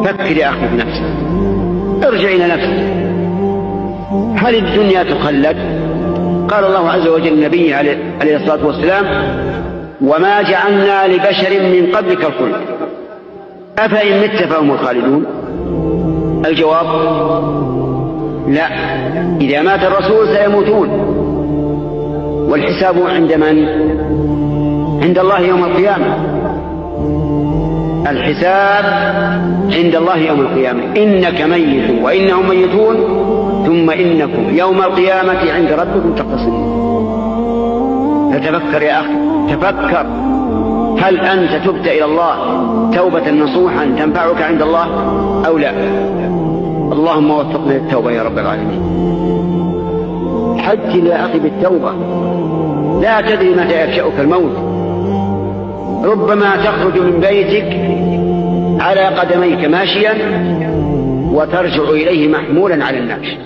فكر يا أخي بنفسك، ارجع إلى نفسك. هل الدنيا تخلد؟ قال الله عز وجل لنبيه عليه الصلاة والسلام: وما جعلنا لبشر من قبلك الخلد أفإن مت فهم الخالدون. الجواب: لا، إذا مات الرسول سيموتون، والحساب عند من؟ عند الله يوم القيامة. الحساب عند الله يوم القيامة. إنك ميت وإنهم ميتون ثم إنكم يوم القيامة عند ربكم تختصمون. فتفكر يا أخي، تفكر، هل أنت تبت إلى الله توبة نصوحا تنفعك عند الله أو لا؟ اللهم وفقنا للتوبة يا رب العالمين. حج يا أخي بالتوبة، لا تدري متى يفشأك الموت. ربما تخرج من بيتك على قدميك ماشيا وترجع إليه محمولا على النعش.